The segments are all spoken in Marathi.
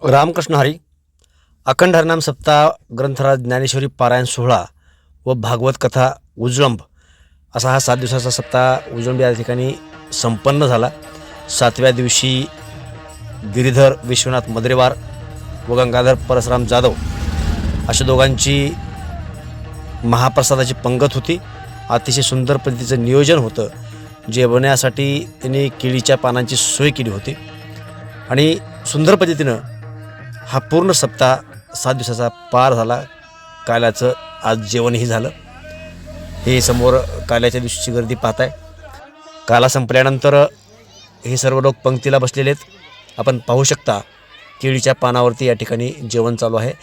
रामकृष्ण हरी अखंड हरिनाम सप्ताह ग्रंथराज ज्ञानेश्वरी पारायण सोहळा व भागवत कथा उजळंब असा हा 7 दिवसाचा सप्ताह उजळंब या ठिकाणी संपन्न झाला। 7व्या दिवशी गिरीधर विश्वनाथ मद्रेवार व गंगाधर परशुराम जाधव अशा दोघांची महाप्रसादाची पंगत होती। अतिशय सुंदर पद्धतीचं नियोजन होतं। जेवण्यासाठी त्यांनी केळीच्या पानांची सोय केली होती आणि सुंदर पद्धतीनं हा पूर्ण सप्ताह 7 दिवसाचा पार झाला। काल्याचं आज जेवणही झालं। हे समोर काल्याच्या दिवशीची गर्दी पाहताय। काला संपल्यानंतर हे सर्व लोक पंक्तीला बसलेले आहेत। आपण पाहू शकता केळीच्या पानावरती या ठिकाणी जेवण चालू आहे।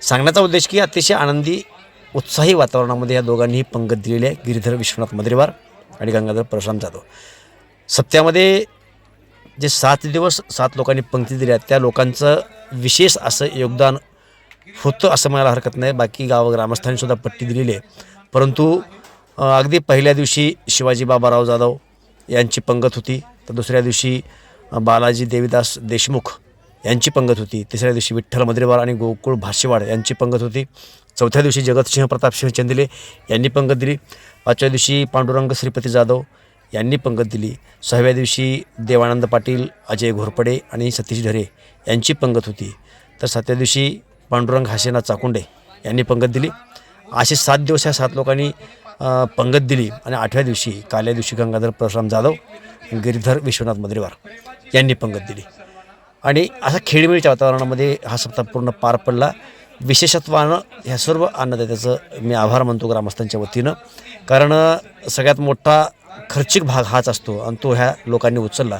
सांगण्याचा उद्देश की अतिशय आनंदी उत्साही वातावरणामध्ये या दोघांनीही पंगत दिलेली आहे, गिरीधर विश्वनाथ मद्रेवार आणि गंगाधर परशुराम जाधव। सप्त्यामध्ये जे 7 दिवस 7 लोकांनी पंक्ती दिल्या त्या लोकांचं विशेष असं योगदान होतं असं म्हणायला हरकत नाही। बाकी ग्रामस्थांनी सुद्धा पट्टी दिलेली आहे, परंतु अगदी पहिल्या दिवशी शिवाजी बाबाराव जाधव यांची पंगत होती, तर दुसऱ्या दिवशी बालाजी देवीदास देशमुख यांची पंगत होती, तिसऱ्या दिवशी विठ्ठल मद्रेवार आणि गोकुळ भाष्यवाड यांची पंगत होती, चौथ्या दिवशी जगतसिंह प्रतापसिंह चंदिले यांनी पंगत दिली, पाचव्या दिवशी पांडुरंग श्रीपती जाधव यांनी पंगत दिली, 6व्या दिवशी देवानंद पाटील, अजय घोरपडे आणि सतीश ढरे यांची पंगत होती, तर 7व्या दिवशी पांडुरंग हासेनाथ चाकुंडे यांनी पंगत दिली। असे 7 दिवस ह्या 7 लोकांनी पंगत दिली आणि 8व्या दिवशी काल्या दिवशी गंगाधर परशुराम जाधव, गिरीधर विश्वनाथ मद्रेवार यांनी पंगत दिली आणि असा खेळीमेळीच्या वातावरणामध्ये हा सप्ताह पूर्ण पार पडला। विशेषत्वानं ह्या सर्व अन्नदात्याचं मी आभार मानतो ग्रामस्थांच्या वतीनं, कारण सगळ्यात मोठा खर्चिक भाग हाच असतो आणि तो ह्या लोकांनी उचलला।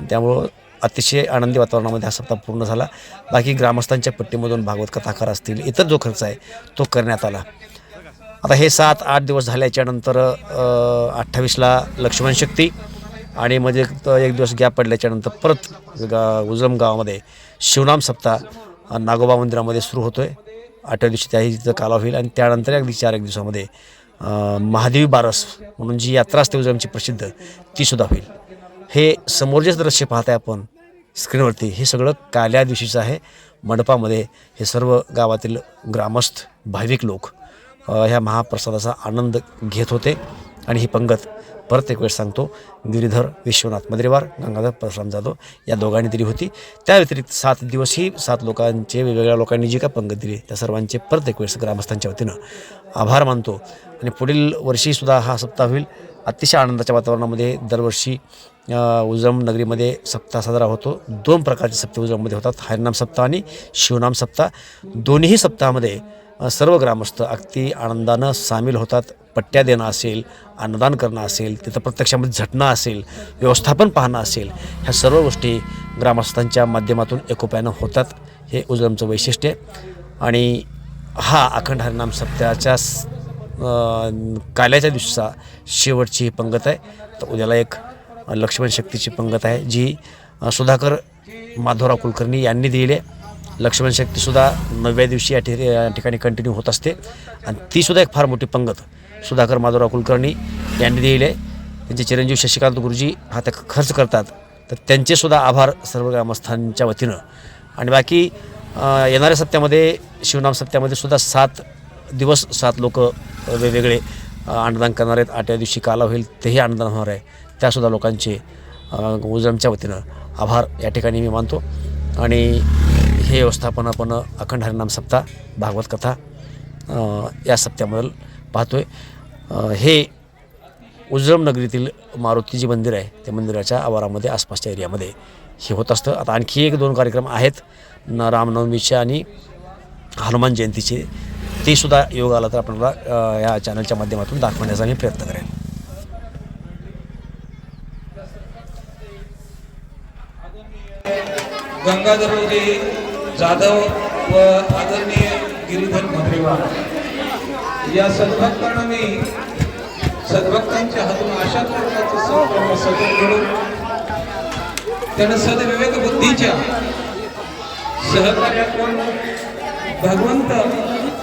त्यामुळं अतिशय आनंदी वातावरणामध्ये हा सप्ताह पूर्ण झाला। बाकी ग्रामस्थांच्या पट्टीमधून भागवत कथाकार असतील, इतर जो खर्च आहे तो करण्यात आला। आता हे 7-8 दिवस झाल्याच्यानंतर 28ला लक्ष्मण शक्ती आणि मध्ये एक दिवस गॅप पडल्याच्यानंतर परत उजळंब गावामध्ये शिवनाम सप्ताह नागोबा मंदिरामध्ये सुरू होतो आहे। 8व्या दिवशी त्याही तिथं काला होईल आणि त्यानंतर अगदी 4 दिवसामध्ये महादेवी बारस म्हणून जी यात्रा असते उजळंबची प्रसिद्ध तीसुद्धा होईल। हे समोरचेच दृश्य पाहताय आपण स्क्रीनवरती, हे सगळं काल्या दिवशीचं आहे। मंडपामध्ये हे सर्व गावातील ग्रामस्थ भाविक लोक ह्या महाप्रसादाचा आनंद घेत होते आणि ही पंगत परत एक वेळ सांगतो गिरीधर विश्वनाथ मद्रेवार, गंगाधर परशुराम जाधव या दोघांनी दिली होती। त्या व्यतिरिक्त 7 दिवस ही 7 लोकांचे वेगवेगळ्या लोकांनी जी काय पंगत दिली त्या सर्वांचे परत एक वेळेस ग्रामस्थांच्या वतीनं आभार मानतो आणि पुढील वर्षीसुद्धा हा सप्ताह होईल। अतिशय आनंदाच्या वातावरणामध्ये दरवर्षी उजळंब नगरीमध्ये सप्ताह साजरा होतो। 2 प्रकारचे सप्ताह उजळंबमध्ये होतात, हरिनाम सप्ताह आणि शिवनाम सप्ताह। दोन्ही सप्ताहामध्ये सर्व ग्रामस्थ अगदी आनंदानं सामील होतात। पट्ट्या देणं असेल, अन्नदान करणं असेल, तिथं प्रत्यक्षामध्ये झटणं असेल, व्यवस्थापन पाहणं असेल, ह्या सर्व गोष्टी ग्रामस्थांच्या माध्यमातून एकोप्यानं होतात। हे उजळंबचं वैशिष्ट्य आहे आणि हा अखंड हरिनाम सप्ताहाच्या काल्याच्या दिवसाचा शेवटची पंगत आहे। तर उद्याला एक लक्ष्मण शक्तीची पंगत आहे जी सुधाकर माधवराव कुलकर्णी यांनी दिलेली आहे। लक्ष्मण शक्तीसुद्धा 9व्या दिवशी या ठिकाणी कंटिन्यू होत असते आणि तीसुद्धा एक फार मोठी पंगत सुधाकर माधवराव कुलकर्णी यांनी दिलेली आहे। त्यांचे चिरंजीव शशिकांत गुरुजी हा त्या खर्च करतात, तर त्यांचेसुद्धा आभार सर्व ग्रामस्थांच्या वतीनं। आणि बाकी येणाऱ्या सप्त्यामध्ये शिवनाम सप्त्यामध्ये सुद्धा 7 दिवस 7 लोक वेगवेगळे अन्नदान करणार आहेत। 8व्या दिवशी काला होईल, तेही अन्नदान होणार आहे। त्यासुद्धा लोकांचे उजळंबच्या वतीनं आभार या ठिकाणी मी मानतो आणि हे व्यवस्थापन आपण अखंड हरिनाम सप्ताह भागवत कथा या सप्त्यामध्ये पाहतोय। हे उजळंब नगरीतील मारुतीजी मंदिर आहे, त्या मंदिराच्या आवारामध्ये आसपासच्या एरियामध्ये हे होत असतं। आता आणखी 1-2 कार्यक्रम आहेत रामनवमीचे आणि हनुमान जयंतीचे, ते सुद्धा योग आला तर आपल्याला या चॅनलच्या माध्यमातून दाखवण्याचा मी प्रयत्न करेन। गंगाधरजी जाधव व आदरणीय गिरीधर मद्रेवार या सद्भक्तांना मी सद्भक्तांच्या हातून अशा प्रकारचं संकल्प सतत घडून त्यांना सद्विवेक बुद्धीच्या सहकार्यातून भगवंत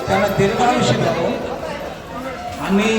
त्यांना दीर्घायुष्य द्यावं आणि